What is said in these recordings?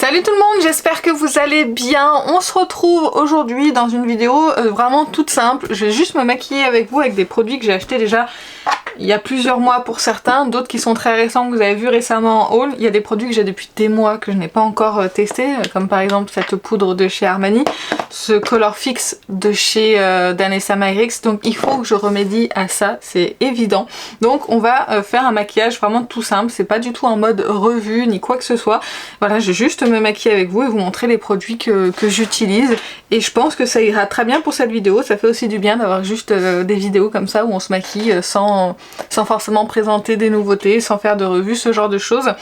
Salut tout le monde, j'espère que vous allez bien. On se retrouve aujourd'hui dans une vidéo vraiment toute simple. Je vais juste me maquiller avec vous avec des produits que j'ai achetés déjà il y a plusieurs mois pour certains, d'autres qui sont très récents que vous avez vu récemment en haul. Il y a des produits que j'ai depuis des mois que je n'ai pas encore testés, comme par exemple cette poudre de chez Armani, ce Color Fix de chez Danessa Myricks, donc il faut que je remédie à ça, c'est évident. Donc on va faire un maquillage vraiment tout simple, c'est pas du tout en mode revue ni quoi que ce soit. Voilà, je vais juste me maquiller avec vous et vous montrer les produits que j'utilise, et je pense que ça ira très bien pour cette vidéo. Ça fait aussi du bien d'avoir juste des vidéos comme ça où on se maquille sans forcément présenter des nouveautés, sans faire de revue, ce genre de choses.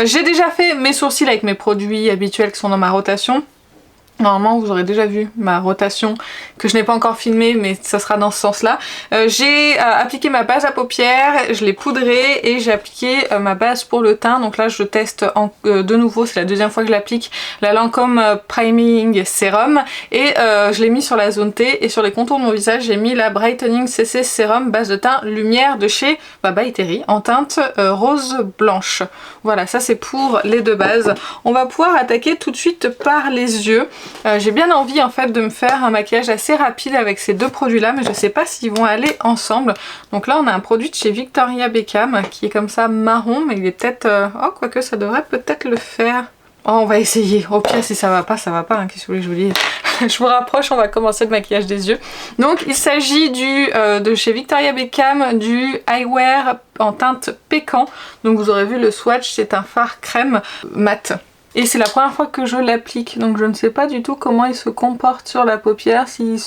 J'ai déjà fait mes sourcils avec mes produits habituels qui sont dans ma rotation. Normalement vous aurez déjà vu ma rotation que je n'ai pas encore filmée, mais ça sera dans ce sens là. J'ai appliqué ma base à paupières, je l'ai poudrée et j'ai appliqué ma base pour le teint. Donc là je teste de nouveau, c'est la deuxième fois que je l'applique, la Lancôme Priming Serum, et je l'ai mis sur la zone T, et sur les contours de mon visage j'ai mis la Brightening CC Serum base de teint lumière de chez By Terry en teinte rose blanche. Voilà, ça c'est pour les deux bases. On va pouvoir attaquer tout de suite par les yeux. J'ai bien envie en fait de me faire un maquillage assez rapide avec ces deux produits là, mais je sais pas s'ils vont aller ensemble. Donc là on a un produit de chez Victoria Beckham qui est comme ça marron, mais il est peut-être... Oh, quoique ça devrait peut-être le faire. Oh, on va essayer. Au pire si ça va pas, hein. Qu'est-ce que vous voulez que je vous dise? Je vous rapproche, on va commencer le maquillage des yeux. Donc il s'agit de chez Victoria Beckham, du Eyewear en teinte pécan. Donc vous aurez vu le swatch, c'est un fard crème mat. Et c'est la première fois que je l'applique, donc je ne sais pas du tout comment il se comporte sur la paupière, s'il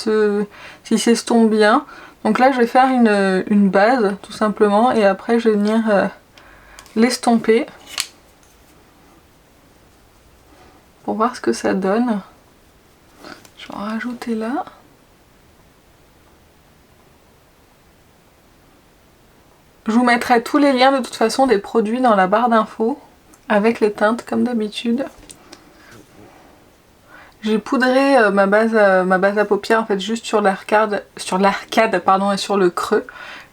s'estompe bien. Donc là je vais faire une base tout simplement, et après je vais venir l'estomper pour voir ce que ça donne. Je vais en rajouter là. Je vous mettrai tous les liens de toute façon des produits dans la barre d'infos, avec les teintes comme d'habitude. J'ai poudré ma base à paupières en fait juste sur l'arcade pardon, et sur le creux.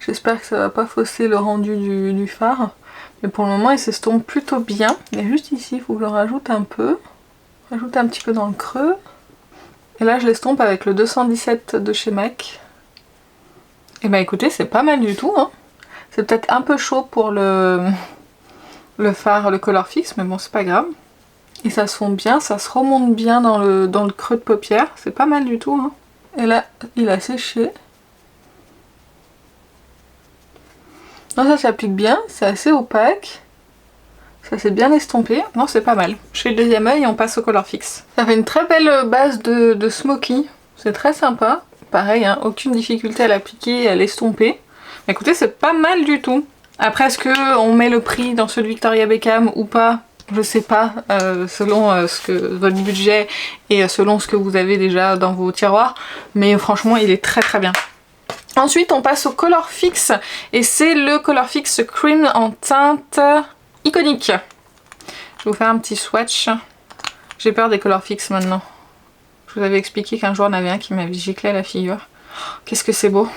J'espère que ça va pas fausser le rendu du fard. Mais pour le moment il s'estompe plutôt bien. Et juste ici il faut que je rajoute un peu. Rajoute un petit peu dans le creux. Et là je l'estompe avec le 217 de chez MAC. Et bah écoutez, c'est pas mal du tout, hein. C'est peut-être un peu chaud pour le fard, le Color Fix, mais bon c'est pas grave. Et ça se fond bien, ça se remonte bien dans le creux de paupière, c'est pas mal du tout, hein. Et là il a séché. Non, ça s'applique bien, c'est assez opaque. Ça s'est bien estompé, non c'est pas mal. Je fais le deuxième œil et on passe au Color Fix. Ça fait une très belle base de smoky, c'est très sympa. Pareil, hein, aucune difficulté à l'appliquer et à l'estomper. Écoutez, c'est pas mal du tout. Après, est-ce qu'on met le prix dans ceux de Victoria Beckham ou pas? Je sais pas, selon votre budget et selon ce que vous avez déjà dans vos tiroirs. Mais franchement, il est très très bien. Ensuite, on passe au Color Fix. Et c'est le Color Fix Cream en teinte iconique. Je vais vous faire un petit swatch. J'ai peur des Color Fix maintenant. Je vous avais expliqué qu'un jour, on avait un qui m'avait giclé à la figure. Qu'est-ce que c'est beau!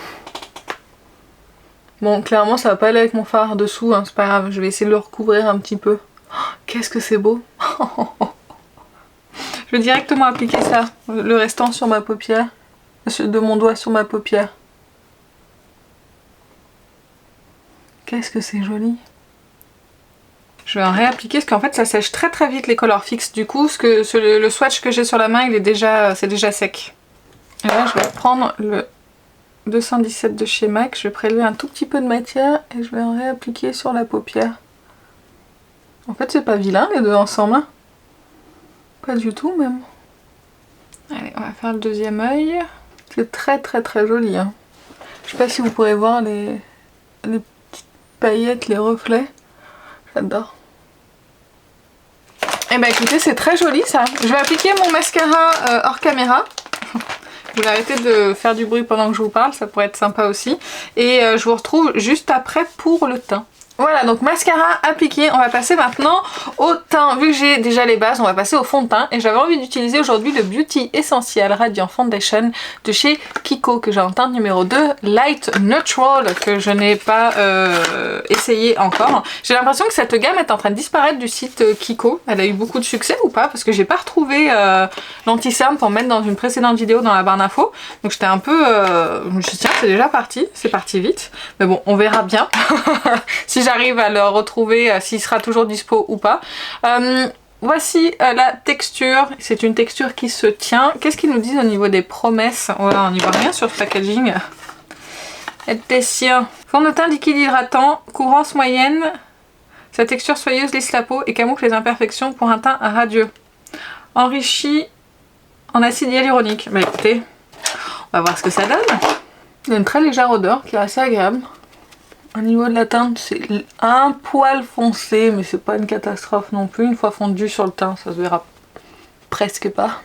Bon, clairement ça va pas aller avec mon fard dessous, hein, c'est pas grave, je vais essayer de le recouvrir un petit peu. Oh, qu'est-ce que c'est beau! Je vais directement appliquer ça, le restant sur ma paupière, de mon doigt sur ma paupière. Qu'est-ce que c'est joli! Je vais en réappliquer parce qu'en fait ça sèche très très vite les Color Fix, du coup le swatch que j'ai sur la main c'est déjà sec. Et là je vais prendre le 217 de chez MAC, je vais prélever un tout petit peu de matière et je vais en réappliquer sur la paupière. En fait c'est pas vilain les deux ensemble, hein. Pas du tout même. Allez, on va faire le deuxième œil. C'est très très très joli, hein. Je sais pas si vous pourrez voir les petites paillettes, les reflets. J'adore. Et bah écoutez, c'est très joli ça. Je vais appliquer mon mascara hors caméra. Je vais arrêter de faire du bruit pendant que je vous parle, ça pourrait être sympa aussi. Et je vous retrouve juste après pour le teint. Voilà, donc mascara appliqué, on va passer maintenant au teint. Vu que j'ai déjà les bases, on va passer au fond de teint. Et j'avais envie d'utiliser aujourd'hui le Beauty Essential Radiant Foundation de chez Kiko, que j'ai en teinte numéro 2, Light Neutral, que je n'ai pas essayé encore. J'ai l'impression que cette gamme est en train de disparaître du site Kiko. Elle a eu beaucoup de succès ou pas? Parce que j'ai pas retrouvé l'anti-cerne pour mettre dans une précédente vidéo dans la barre d'infos. Donc j'étais un peu... je me suis dit tiens, c'est déjà parti, c'est parti vite. Mais bon, on verra bien. Si j'arrive à le retrouver, s'il sera toujours dispo ou pas. Voici la texture. C'est une texture qui se tient. Qu'est-ce qu'ils nous disent au niveau des promesses? Voilà, on n'y voit rien sur ce packaging. Épaissir. Fond de teint liquide hydratant, couvrance moyenne. Sa texture soyeuse lisse la peau et camoufle les imperfections pour un teint radieux. Enrichi en acide hyaluronique. Bah écoutez, on va voir ce que ça donne. Il y a une très légère odeur qui est assez agréable. Au niveau de la teinte, c'est un poil foncé, mais c'est pas une catastrophe non plus. Une fois fondu sur le teint, ça se verra presque pas.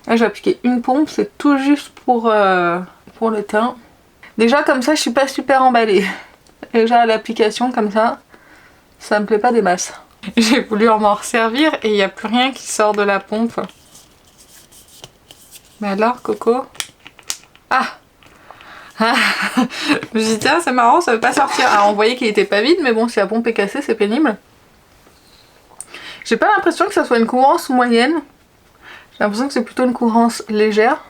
Là, j'ai appliqué une pompe, c'est tout juste pour le teint. Déjà, comme ça, je suis pas super emballée. Déjà, à l'application, comme ça me plaît pas des masses. J'ai voulu m'en resservir et il n'y a plus rien qui sort de la pompe. Mais alors, Coco? Ah, je me suis dit, tiens, c'est marrant, ça veut pas sortir. Alors, on voyait qu'il était pas vide, mais bon, si la pompe est cassée, c'est pénible. J'ai pas l'impression que ça soit une couvrance moyenne. J'ai l'impression que c'est plutôt une couvrance légère,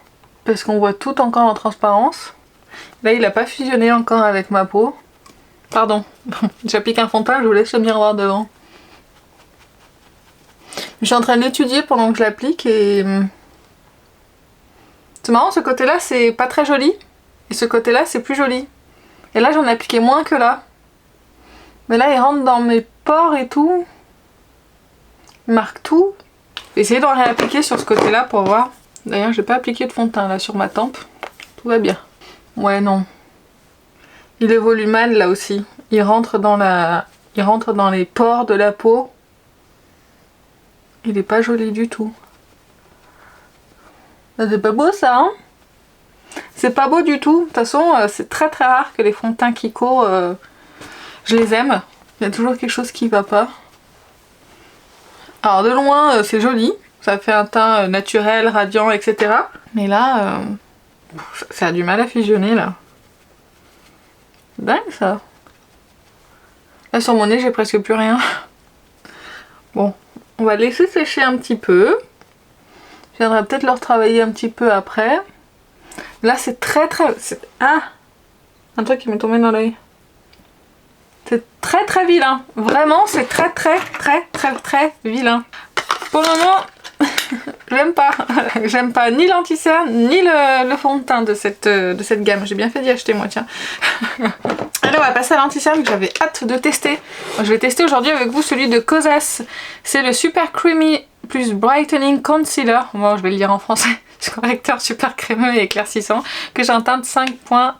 parce qu'on voit tout encore en transparence. Là, il a pas fusionné encore avec ma peau. Pardon, j'applique un fond de teint, je vous laisse le miroir devant. Je suis en train d'étudier pendant que je l'applique et... C'est marrant, ce côté-là, c'est pas très joli. Et ce côté-là, c'est plus joli. Et là, j'en ai appliqué moins que là. Mais là, il rentre dans mes pores et tout. Il marque tout. Je vais essayer d'en réappliquer sur ce côté-là pour voir. D'ailleurs, j'ai pas appliqué de fond de teint là sur ma tempe. Tout va bien. Ouais, non. Il évolue mal là aussi. Il rentre dans les pores de la peau. Il est pas joli du tout. C'est pas beau ça, hein? C'est pas beau du tout. De toute façon, c'est très très rare que les fonds de teint Kiko, je les aime. Il y a toujours quelque chose qui va pas. Alors de loin, c'est joli. Ça fait un teint naturel, radiant, etc. Mais là, ça a du mal à fusionner là. Dingue ça. Là sur mon nez, j'ai presque plus rien. Bon, on va laisser sécher un petit peu. Je viendrai peut-être le retravailler un petit peu après. Là, c'est très très... Ah, un truc qui m'est tombé dans l'œil. C'est très très vilain. Vraiment, c'est très très très très très vilain. Pour le moment, j'aime pas. J'aime pas ni l'anti-cerne, ni le fond de teint de cette gamme. J'ai bien fait d'y acheter, moi, tiens. Allez, on va passer à l'anti-cerne que j'avais hâte de tester. Je vais tester aujourd'hui avec vous celui de Kosas. C'est le Super Creamy plus Brightening Concealer. Bon, je vais le dire en français. Ce correcteur super crémeux et éclaircissant que j'ai en teinte 5.50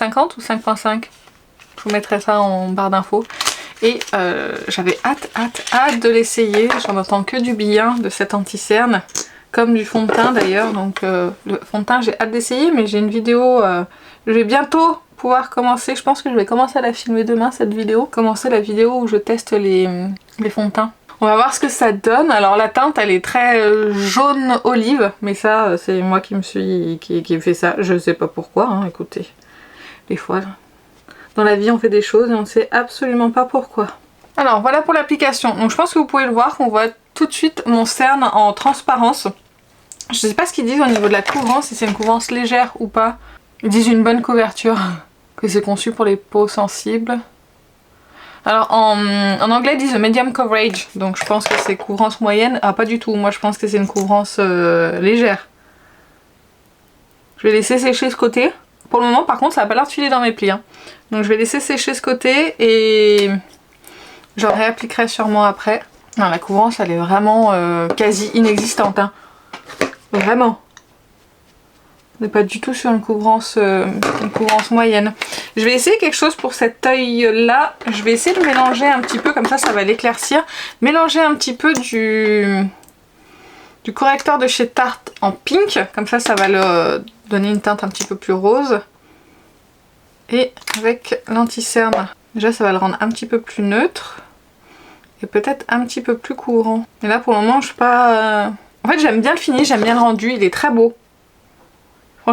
ou 5.5. Je vous mettrai ça en barre d'infos. Et j'avais hâte de l'essayer. J'en entends que du bien de cet anti-cerne. Comme du fond de teint d'ailleurs. Donc le fond de teint, j'ai hâte d'essayer. Mais j'ai une vidéo... je vais bientôt pouvoir commencer. Je pense que je vais commencer à la filmer demain, cette vidéo. Commencer la vidéo où je teste les fonds de teint. On va voir ce que ça donne. Alors la teinte, elle est très jaune olive. Mais ça, c'est moi qui me fait ça. Je sais pas pourquoi, hein, écoutez. Des fois... Dans la vie, on fait des choses et on ne sait absolument pas pourquoi. Alors, voilà pour l'application. Donc, je pense que vous pouvez le voir, qu'on voit tout de suite mon cerne en transparence. Je ne sais pas ce qu'ils disent au niveau de la couvrance, si c'est une couvrance légère ou pas. Ils disent une bonne couverture, que c'est conçu pour les peaux sensibles. Alors, en anglais, ils disent medium coverage. Donc, je pense que c'est couvrance moyenne. Ah, pas du tout. Moi, je pense que c'est une couvrance légère. Je vais laisser sécher ce côté. Pour le moment, par contre, ça n'a pas l'air de filer dans mes plis. Hein. Donc je vais laisser sécher ce côté et j'en réappliquerai sûrement après. Non, la couvrance, elle est vraiment quasi inexistante. Hein. Vraiment. On n'est pas du tout sur une couvrance moyenne. Je vais essayer quelque chose pour cet œil-là. Je vais essayer de mélanger un petit peu, comme ça, ça va l'éclaircir. Mélanger un petit peu du du correcteur de chez Tarte en pink. Comme ça va le donner une teinte un petit peu plus rose. Et avec l'anti-cerne, déjà ça va le rendre un petit peu plus neutre. Et peut-être un petit peu plus courant. Et là pour le moment je suis pas... En fait j'aime bien le fini, j'aime bien le rendu, il est très beau.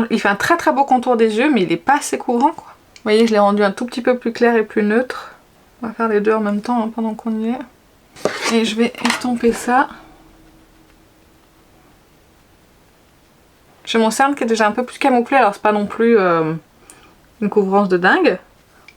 Il fait un très très beau contour des yeux mais il est pas assez courant quoi. Vous voyez je l'ai rendu un tout petit peu plus clair et plus neutre. On va faire les deux en même temps hein, pendant qu'on y est. Et je vais estomper ça. J'ai mon cerne qui est déjà un peu plus camouflé, alors c'est pas non plus une couvrance de dingue.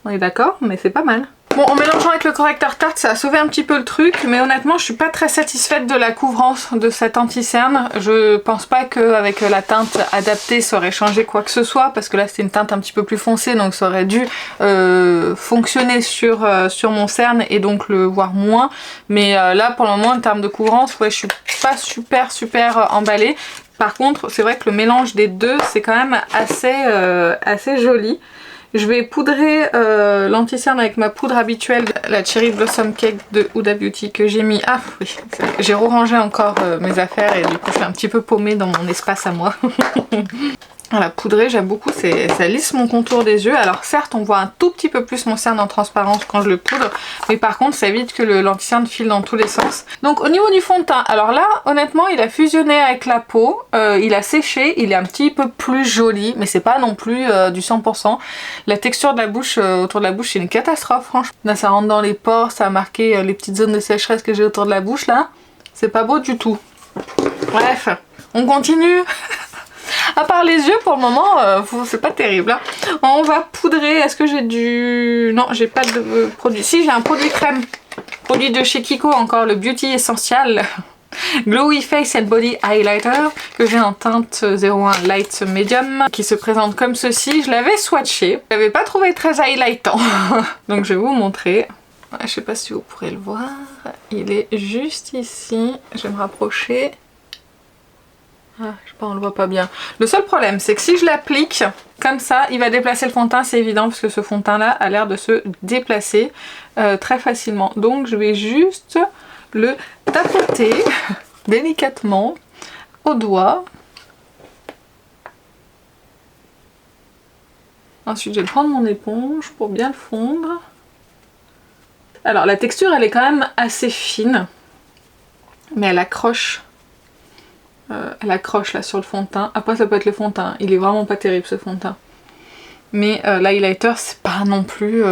On est d'accord, mais c'est pas mal. Bon, en mélangeant avec le correcteur Tarte, ça a sauvé un petit peu le truc, mais honnêtement, je suis pas très satisfaite de la couvrance de cette anti-cerne. Je pense pas qu'avec la teinte adaptée, ça aurait changé quoi que ce soit, parce que là, c'est une teinte un petit peu plus foncée, donc ça aurait dû fonctionner sur mon cerne et donc le voir moins. Mais là, pour le moment, en termes de couvrance, ouais, je suis pas super emballée. Par contre, c'est vrai que le mélange des deux, c'est quand même assez joli. Je vais poudrer l'anti-cerne avec ma poudre habituelle, la Cherry Blossom Cake de Huda Beauty que j'ai mis. Ah oui, j'ai rangé encore mes affaires et du coup je suis un petit peu paumée dans mon espace à moi. Voilà, poudrer, j'aime beaucoup, ça lisse mon contour des yeux. Alors certes, on voit un tout petit peu plus mon cerne en transparence quand je le poudre, mais par contre, ça évite que l'anti-cerne file dans tous les sens. Donc au niveau du fond de teint, alors là, honnêtement, il a fusionné avec la peau, il a séché, il est un petit peu plus joli, mais c'est pas non plus du 100%. La texture de la bouche, autour de la bouche, c'est une catastrophe, franchement. Là, ça rentre dans les pores, ça a marqué les petites zones de sécheresse que j'ai autour de la bouche, là. C'est pas beau du tout. Bref, on continue. À part les yeux, pour le moment, c'est pas terrible. Hein. On va poudrer. Est-ce que j'ai du... Non, j'ai pas de produit. Si, j'ai un produit crème. Produit de chez Kiko, encore le Beauty Essential. Glowy Face and Body Highlighter. Que j'ai en teinte 01 Light Medium. Qui se présente comme ceci. Je l'avais swatché. Je l'avais pas trouvé très highlightant. Donc je vais vous montrer. Je sais pas si vous pourrez le voir. Il est juste ici. Je vais me rapprocher. Ah, je sais pas, on le voit pas bien. Le seul problème, c'est que si je l'applique comme ça, il va déplacer le fond de teint, c'est évident, parce que ce fond de teint là a l'air de se déplacer très facilement. Donc je vais juste le tapoter délicatement au doigt. Ensuite, je vais prendre mon éponge pour bien le fondre. Alors la texture, elle est quand même assez fine, mais elle accroche. Elle accroche là sur le fond de teint. Après ça peut être le fond de teint, il est vraiment pas terrible ce fond de teint. Mais l'highlighter c'est pas non plus...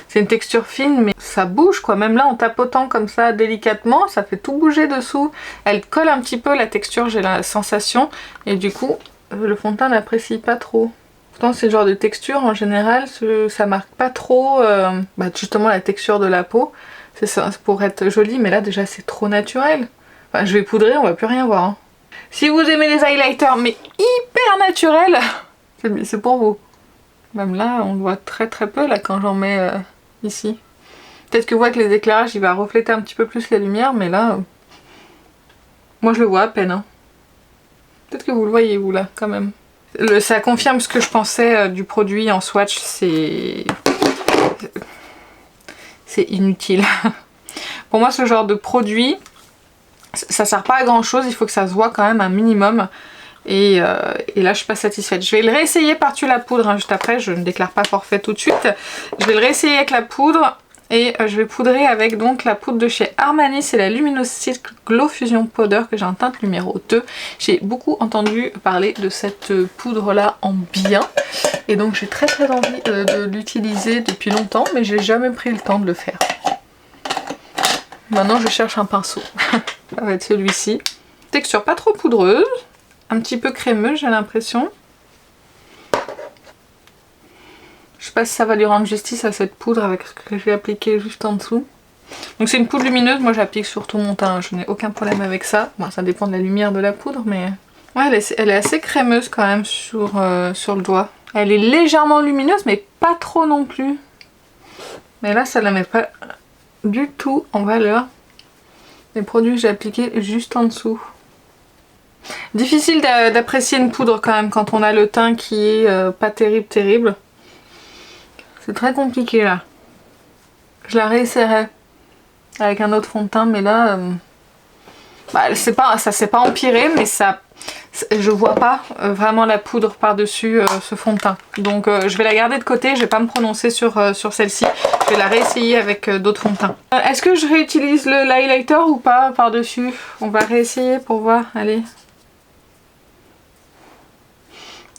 C'est une texture fine mais ça bouge quoi. Même là en tapotant comme ça délicatement, ça fait tout bouger dessous. Elle colle un petit peu la texture, j'ai la sensation. Et du coup le fond de teint n'apprécie pas trop. Pourtant c'est le genre de texture en général, ça marque pas trop justement la texture de la peau. C'est pour être joli mais là déjà c'est trop naturel. Enfin, je vais poudrer, on va plus rien voir. Hein. Si vous aimez les highlighters, mais hyper naturels, c'est pour vous. Même là, on le voit très peu là quand j'en mets ici. Peut-être que vous voyez que les éclairages, il va refléter un petit peu plus la lumière, mais là, moi je le vois à peine. Hein. Peut-être que vous le voyez vous là, quand même. Ça confirme ce que je pensais du produit en swatch, c'est inutile. Pour moi, ce genre de produit... Ça sert pas à grand chose, il faut que ça se voit quand même un minimum. Et là je suis pas satisfaite. Je vais le réessayer par-dessus la poudre hein, juste après, je ne déclare pas forfait tout de suite. Je vais le réessayer avec la poudre et je vais poudrer avec donc la poudre de chez Armani, c'est la Luminous Silk Glow Fusion Powder que j'ai en teinte numéro 2. J'ai beaucoup entendu parler de cette poudre là en bien et donc j'ai très envie de l'utiliser depuis longtemps mais j'ai jamais pris le temps de le faire. Maintenant je cherche un pinceau. Ça va être celui-ci. Texture pas trop poudreuse. Un petit peu crémeuse j'ai l'impression. Je sais pas si ça va lui rendre justice à cette poudre avec ce que je vais appliquer juste en dessous. Donc c'est une poudre lumineuse. Moi j'applique sur tout mon teint. Je n'ai aucun problème avec ça. Bon ça dépend de la lumière de la poudre mais... Ouais elle est assez crémeuse quand même sur le doigt. Elle est légèrement lumineuse mais pas trop non plus. Mais là ça la met pas... du tout en valeur les produits que j'ai appliqués juste en dessous. Difficile d'apprécier une poudre quand même quand on a le teint qui est pas terrible. C'est très compliqué là. Je la réessayerai avec un autre fond de teint mais là Bah, ça s'est pas empiré, mais ça... Je vois pas vraiment la poudre par-dessus ce fond de teint. Donc je vais la garder de côté, je vais pas me prononcer sur celle-ci. Je vais la réessayer avec d'autres fonds de teint. Est-ce que je réutilise l'highlighter ou pas par-dessus? On va réessayer pour voir, allez.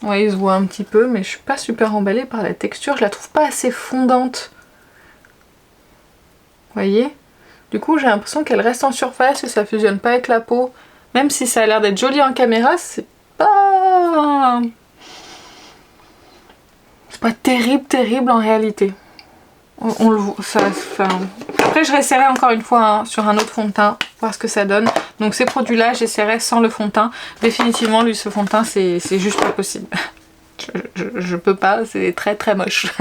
Ouais, il se voit un petit peu, mais je suis pas super emballée par la texture. Je la trouve pas assez fondante. Vous voyez? Du coup, j'ai l'impression qu'elle reste en surface et ça fusionne pas avec la peau. Même si ça a l'air d'être joli en caméra, c'est pas terrible en réalité. On le voit, Après je réessayerai encore une fois hein, sur un autre fond de teint, voir ce que ça donne. Donc ces produits là j'essaierai sans le fond de teint. Définitivement lui ce fond de teint c'est juste pas possible. Je peux pas, c'est très moche.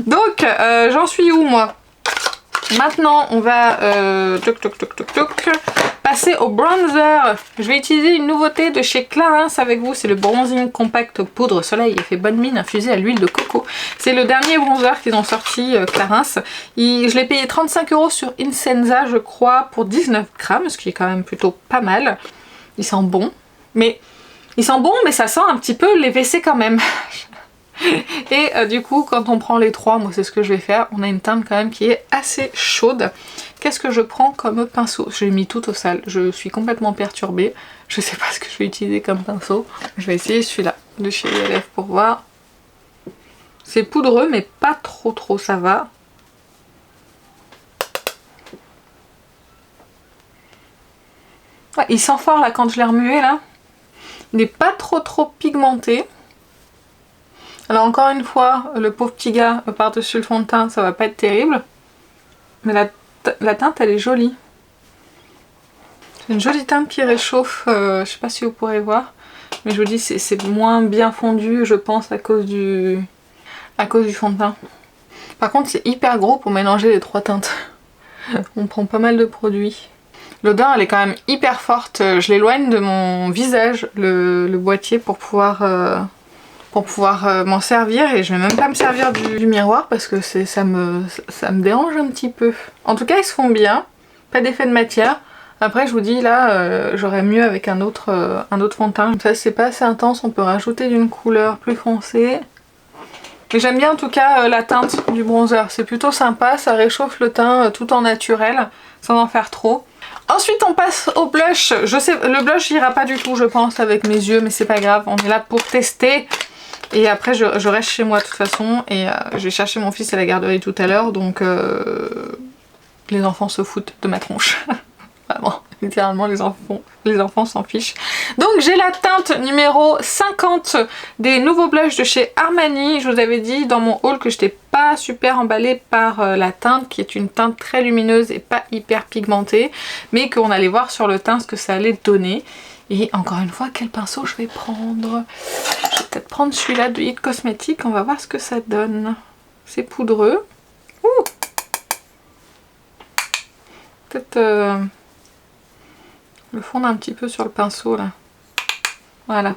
Donc j'en suis où moi? Maintenant on va passer au bronzer. Je vais utiliser une nouveauté de chez Clarins avec vous, c'est le Bronzing Compact Poudre Soleil Effet Bonne Mine infusé à l'huile de coco. C'est le dernier bronzer qu'ils ont sorti Clarins. Je l'ai payé 35 € sur Insenza je crois pour 19 grammes, ce qui est quand même plutôt pas mal. Il sent bon, mais ça sent un petit peu les WC quand même. Et du coup quand on prend les trois, moi c'est ce que je vais faire, on a une teinte quand même qui est assez chaude. Qu'est-ce que je prends comme pinceau? J'ai mis tout au sale, je suis complètement perturbée, je sais pas ce que je vais utiliser comme pinceau. Je vais essayer celui-là de chez ELF pour voir. C'est poudreux mais pas trop ça va. Ouais, il sent fort là quand je l'ai remué là. Il n'est pas trop pigmenté. Alors encore une fois, le pauvre petit gars par-dessus le fond de teint, ça va pas être terrible. Mais la teinte, elle est jolie. C'est une jolie teinte qui réchauffe, je sais pas si vous pourrez voir. Mais je vous dis, c'est moins bien fondu, je pense, à cause du fond de teint. Par contre, c'est hyper gros pour mélanger les trois teintes. On prend pas mal de produits. L'odeur, elle est quand même hyper forte. Je l'éloigne de mon visage, le boîtier, pour pouvoir m'en servir, et je vais même pas me servir du miroir parce que ça me dérange un petit peu. En tout cas ils se font bien, pas d'effet de matière. Après je vous dis là j'aurais mieux avec un autre fond de teint. Ça c'est pas assez intense, on peut rajouter d'une couleur plus foncée. Mais j'aime bien en tout cas la teinte du bronzer, c'est plutôt sympa, ça réchauffe le teint tout en naturel sans en faire trop. Ensuite on passe au blush. Je sais, le blush ira pas du tout je pense avec mes yeux, mais c'est pas grave, on est là pour tester. Et après je reste chez moi de toute façon, et je vais chercher mon fils à la garderie tout à l'heure, donc les enfants se foutent de ma tronche. Vraiment, littéralement les enfants s'en fichent. Donc j'ai la teinte numéro 50 des nouveaux blushs de chez Armani. Je vous avais dit dans mon haul que je n'étais pas super emballée par la teinte, qui est une teinte très lumineuse et pas hyper pigmentée, mais qu'on allait voir sur le teint ce que ça allait donner. Et encore une fois, quel pinceau je vais prendre? Je vais peut-être prendre celui-là de It Cosmetics, on va voir ce que ça donne. C'est poudreux. Ouh, peut-être le fondre un petit peu sur le pinceau là. Voilà.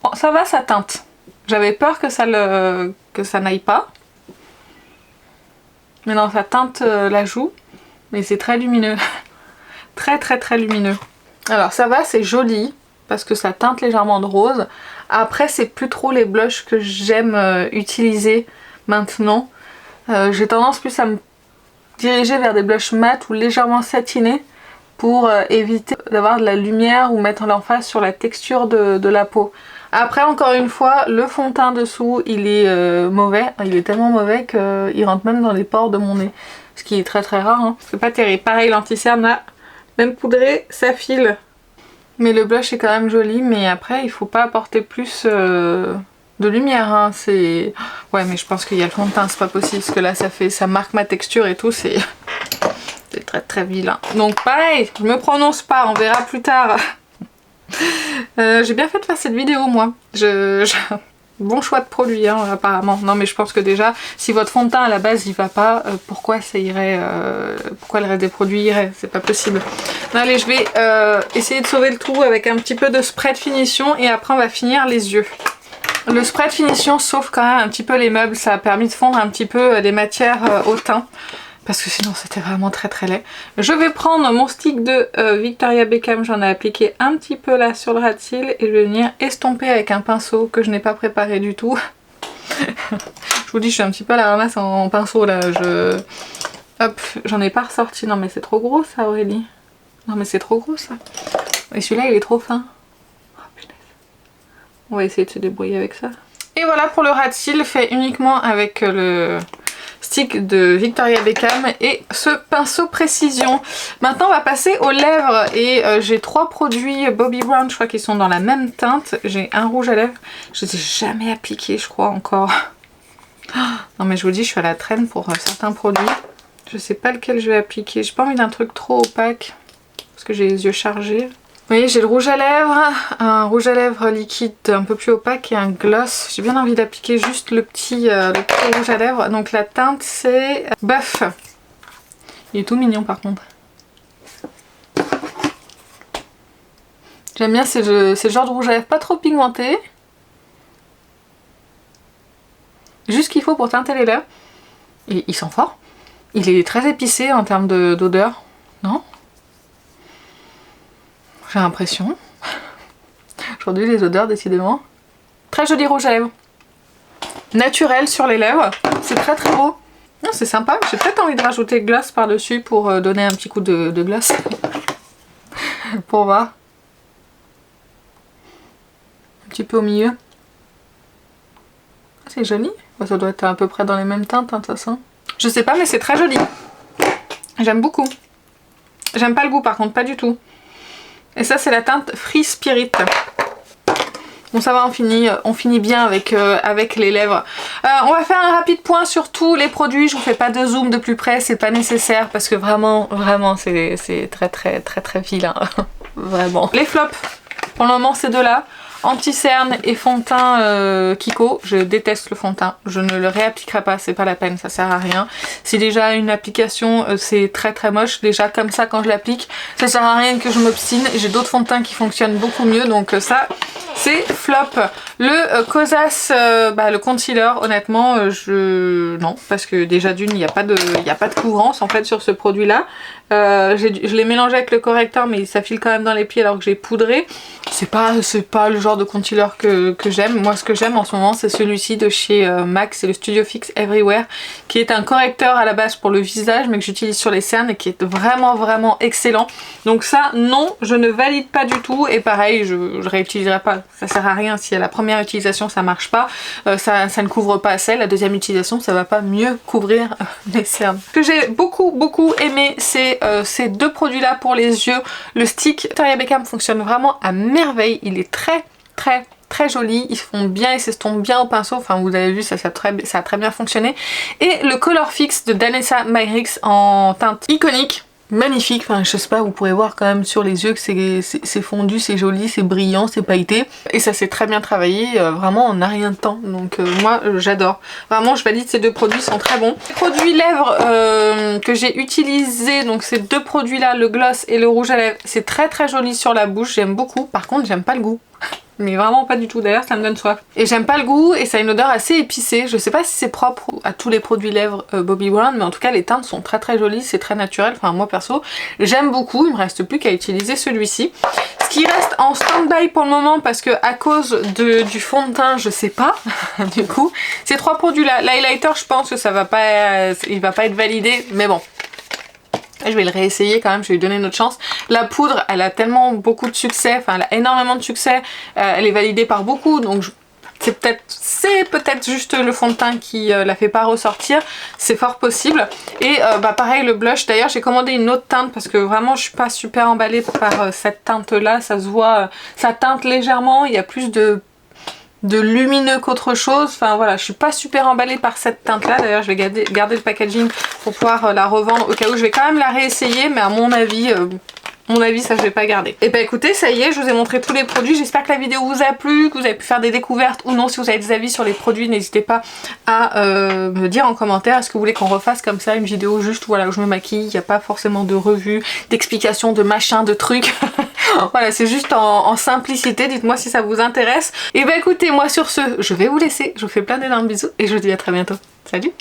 Bon, ça va, ça teinte. J'avais peur que ça n'aille pas. Mais non, ça teinte la joue. Mais c'est très lumineux. très lumineux. Alors ça va, c'est joli. Parce que ça teinte légèrement de rose. Après, c'est plus trop les blushs que j'aime utiliser maintenant. J'ai tendance plus à me diriger vers des blushs mat ou légèrement satinés. Pour éviter d'avoir de la lumière ou mettre l'emphase sur la texture de la peau. Après, encore une fois, le fond de teint dessous, il est mauvais. Il est tellement mauvais qu'il rentre même dans les pores de mon nez. Ce qui est très rare, hein. C'est pas terrible. Pareil, l'anti-cerne là, même poudré, ça file. Mais le blush est quand même joli, mais après, il faut pas apporter plus de lumière, hein. C'est... Ouais, mais je pense qu'il y a le fond de teint, c'est pas possible. Parce que là, ça marque ma texture et tout, c'est... C'est très vilain. Donc pareil, je me prononce pas, on verra plus tard. J'ai bien fait de faire cette vidéo moi. Bon choix de produit hein, apparemment. Non mais je pense que déjà, si votre fond de teint à la base il va pas, pourquoi ça irait, pourquoi le reste des produits irait? C'est pas possible. Non, allez, je vais essayer de sauver le tout avec un petit peu de spray de finition et après on va finir les yeux. Le spray de finition sauve quand même un petit peu les meubles, ça a permis de fondre un petit peu des matières au teint. parce que sinon c'était vraiment très très laid. Je vais prendre mon stick de Victoria Beckham, j'en ai appliqué un petit peu là sur le ras de cils et je vais venir estomper avec un pinceau que je n'ai pas préparé du tout. Je vous dis, je suis un petit peu à la ramasse en pinceau là, hop, j'en ai pas ressorti. Non mais c'est trop gros ça, Aurélie. Non mais c'est trop gros ça. Et celui-là il est trop fin. Oh punaise. On va essayer de se débrouiller avec ça. Et voilà pour le ras de cils fait uniquement avec le stick de Victoria Beckham et ce pinceau précision. Maintenant on va passer aux lèvres et j'ai 3 produits Bobbi Brown, je crois qu'ils sont dans la même teinte. J'ai un rouge à lèvres, je ne les ai jamais appliqués je crois encore. Non mais je vous dis, je suis à la traîne pour certains produits. Je sais pas lequel je vais appliquer, j'ai pas envie d'un truc trop opaque parce que j'ai les yeux chargés. Vous voyez, j'ai le rouge à lèvres, un rouge à lèvres liquide un peu plus opaque et un gloss. J'ai bien envie d'appliquer juste le petit rouge à lèvres. Donc la teinte c'est Buff. Il est tout mignon par contre. J'aime bien, c'est le genre de rouge à lèvres pas trop pigmenté. Juste ce qu'il faut pour teinter les lèvres. Et il sent fort. Il est très épicé en termes d'odeur, non ? J'ai l'impression. Aujourd'hui les odeurs décidément. Très joli rouge à lèvres. Naturel sur les lèvres. C'est très très beau. C'est sympa. J'ai peut-être envie de rajouter gloss par dessus pour donner un petit coup de gloss. Pour voir. Un petit peu au milieu. C'est joli. Ça doit être à peu près dans les mêmes teintes, hein, de toute façon. Je sais pas mais c'est très joli. J'aime beaucoup. J'aime pas le goût par contre, pas du tout. Et ça c'est la teinte Free Spirit. Bon ça va, on finit bien avec les lèvres. On va faire un rapide point sur tous les produits. Je vous fais pas de zoom de plus près, c'est pas nécessaire parce que vraiment c'est très vilain. Vraiment. Les flops, pour le moment c'est deux là. Anti-cerne et fond de teint Kiko. Je déteste le fond de teint. Je ne le réappliquerai pas, c'est pas la peine, ça sert à rien. C'est déjà une application, c'est très moche. Déjà comme ça quand je l'applique, ça sert à rien que je m'obstine. J'ai d'autres fonds de teint qui fonctionnent beaucoup mieux, donc ça c'est flop. Le Kosas, le concealer, honnêtement, non, parce que déjà d'une, il n'y a pas de couvrance en fait sur ce produit là. Je l'ai mélangé avec le correcteur mais ça file quand même dans les pieds alors que j'ai poudré. C'est pas le genre de concealer que j'aime. Moi ce que j'aime en ce moment c'est celui-ci de chez MAC, c'est le Studio Fix Everywhere, qui est un correcteur à la base pour le visage mais que j'utilise sur les cernes et qui est vraiment excellent. Donc ça non, je ne valide pas du tout et pareil je réutiliserai pas. Ça sert à rien si à la première utilisation ça marche pas, ça ne couvre pas assez. La deuxième utilisation ça va pas mieux couvrir les cernes. Ce que j'ai beaucoup aimé c'est ces deux produits là pour les yeux. Le stick Victoria Beckham fonctionne vraiment à merveille, il est très joli, ils se font bien, ils s'estompent bien au pinceau, enfin vous avez vu ça a très bien fonctionné. Et le Color Fix de Danessa Myricks en teinte iconique. Magnifique, enfin je sais pas, vous pourrez voir quand même sur les yeux que c'est fondu, c'est joli, c'est brillant, c'est pailleté. Et ça s'est très bien travaillé, vraiment on n'a rien de temps. Donc moi j'adore. Vraiment je valide, ces deux produits sont très bons. Les produits lèvres que j'ai utilisés, donc ces deux produits là, le gloss et le rouge à lèvres, c'est très joli sur la bouche, j'aime beaucoup. Par contre j'aime pas le goût. Mais vraiment pas du tout, d'ailleurs ça me donne soif. Et j'aime pas le goût et ça a une odeur assez épicée. Je sais pas si c'est propre à tous les produits lèvres Bobbi Brown, mais en tout cas les teintes sont très jolies, c'est très naturel. Enfin moi perso j'aime beaucoup, il me reste plus qu'à utiliser celui-ci. Ce qui reste en stand-by pour le moment parce que à cause du fond de teint je sais pas du coup. Ces trois produits là, l'highlighter je pense que ça va pas, il va pas être validé, mais bon. Je vais le réessayer quand même, je vais lui donner une autre chance. La poudre, elle a tellement beaucoup de succès, enfin elle a énormément de succès, elle est validée par beaucoup, donc c'est peut-être juste le fond de teint qui la fait pas ressortir, c'est fort possible. Et pareil le blush, d'ailleurs j'ai commandé une autre teinte parce que vraiment je suis pas super emballée par cette teinte là, ça se voit, ça teinte légèrement, il y a plus de lumineux qu'autre chose. Enfin voilà, je suis pas super emballée par cette teinte là. D'ailleurs je vais garder le packaging pour pouvoir la revendre au cas où. Je vais quand même la réessayer mais à mon avis ça je vais pas garder. Et bah écoutez, ça y est, je vous ai montré tous les produits. J'espère que la vidéo vous a plu, que vous avez pu faire des découvertes ou non. Si vous avez des avis sur les produits, n'hésitez pas à me dire en commentaire. Est-ce que vous voulez qu'on refasse comme ça une vidéo juste voilà, où je me maquille, il n'y a pas forcément de revue, d'explications, de machin, de trucs. Voilà, c'est juste en simplicité. Dites-moi si ça vous intéresse. Et bah écoutez, moi sur ce, je vais vous laisser. Je vous fais plein d'énormes bisous et je vous dis à très bientôt. Salut!